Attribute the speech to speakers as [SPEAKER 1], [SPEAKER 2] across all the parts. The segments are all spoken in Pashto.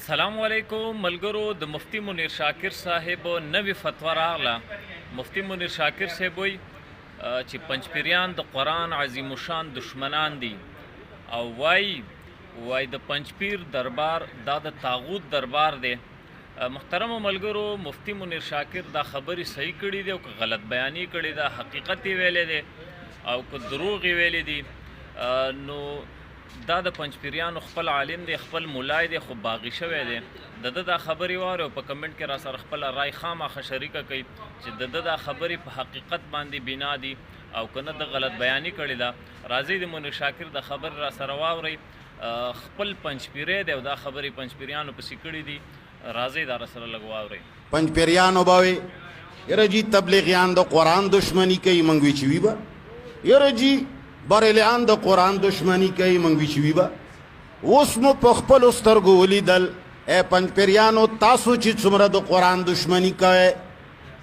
[SPEAKER 1] السلام علیکم ملګرو د مفتی منیر شاکر صاحب نوې فتوا راغله. مفتی منیر شاکر صاحب وایي چې پنجپیریان د قرآن عظیم الشان دشمنان دي او وایي د پنجپیر دربار دا د طاغوت دربار دی. محترم ملګرو مفتی منیر شاکر دا خبرې صحیح کړي دي او که غلط بیانی کړي ده، حقیقت یې ویلی دی او که دروغ یې ویلی دي. نو دا د پنجپیریانو خپل عالم دی، خپل مولای دی، خو باغی شوی دی. د ده دا خبرې واورئ او په کمنټ کې را سره خپله رای خامخا شریکه کوي چې د ده دا خبرې په حقیقت باندې بنا دي او که نه د غلط بیاني کړې ده. راځئ د منیر شاکر د خبرې را سره واورئ. خپل پنجپیری دی او دا خبرې پنجپیریانو پسې کړي دي. راځئ دا را سره لږ واورئ.
[SPEAKER 2] پنجپیریانو به وایي یاره جي تبلیغیان د قرآن دشمني کوي، موږ وی چې وي به یاره جي بریلیان د قرآن دشمنی کوي، موږ وی چې وي به. اوس مو په خپلو سترګو ولیدل ای پنجپیریانو تاسو چې څومره د قرآن دشمني کوئ،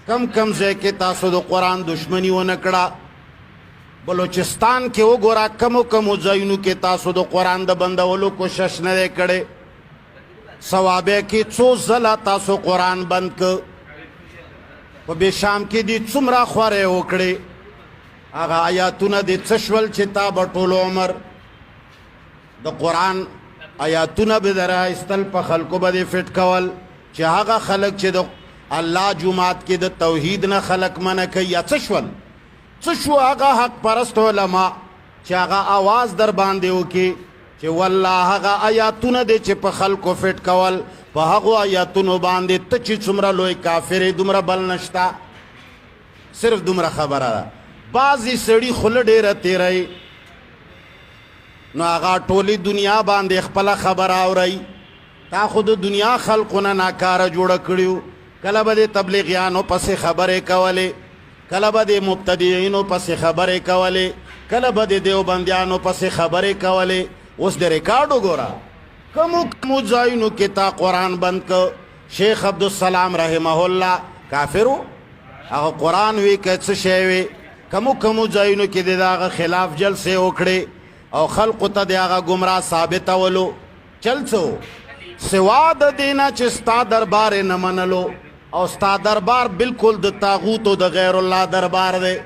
[SPEAKER 2] کم ځای کې تاسو د قرآن دشمني ونه کړه. بلوچستان کې وګوره کمو ځایونو کې تاسو د قرآن د بندولو کوشش نه دی کړی. صوابع کې څو ځله تاسو قرآن بند که، په بېشام کې دې څومره خوارې وکړې. هغه آیاتونه د څه شول چې تا به ټول عمر د قرآن آیاتونه به در ایستل، په خلکو به دې فټ کول چې هغه خلک چې د الله جومات کې د توحید نه خلک منع کوي. یا څه شول؟ څه شو هغه حق پرست علما چې هغه آواز در باندې وکړي چې والله هغه آیاتونه دی چې په خلکو فټ کول، په هغو آیاتونو باندې ته چې څومره لوی کافر یې دومره بل نشته. صرف دومره خبره ده. بعضی سړي خوله ډېره تیروي، نو هغه ټولې دنیا باندې خپله خبره اورئ. تا خو د دنیا خلقو نه ناکاره جوړه کړي. کله به د تبلیغیانو پسې خبرې کولې، کله به د مبتدعینو پسې خبرې کولې، کله به د دیوبندیانو پسې خبرې کولې. اوس د ریکارډ وګوره کمو ځایونو کې تا قرآن بند که. شیخ عبدالسلام رحمه الله کافر و، هغه قرآن وی که څه شی وی. کمو ځایونو کې د هغه خلاف جلسې وکړې او خلقو ته د هغه ګمراه ثابتولو. چل څه سوا د دې نه چې ستا دربار یې نه منلو او ستا دربار بالکل د طاغوت او د غیر الله دربار دی.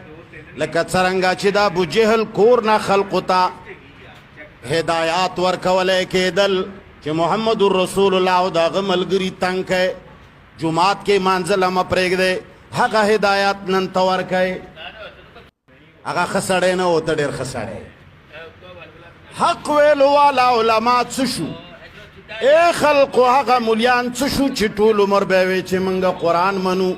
[SPEAKER 2] لکه څرنګه چې د ابوجهل کور نه خلقو ته هدایات ورکولی کېدل چې محمد رسول الله او د هغه ملګري تنګ کړئ، جومات کې مانځل مه پرېږدئ. هغه هدایات نن ته ورکئ. هغه ښه سړی نه و، ته ډېر ښه سړی. حق ویلو والا علما څه شو؟ ای خلقو هغه مولیان څه شو چې ټول عمر به وی چې موږ قرآن منو.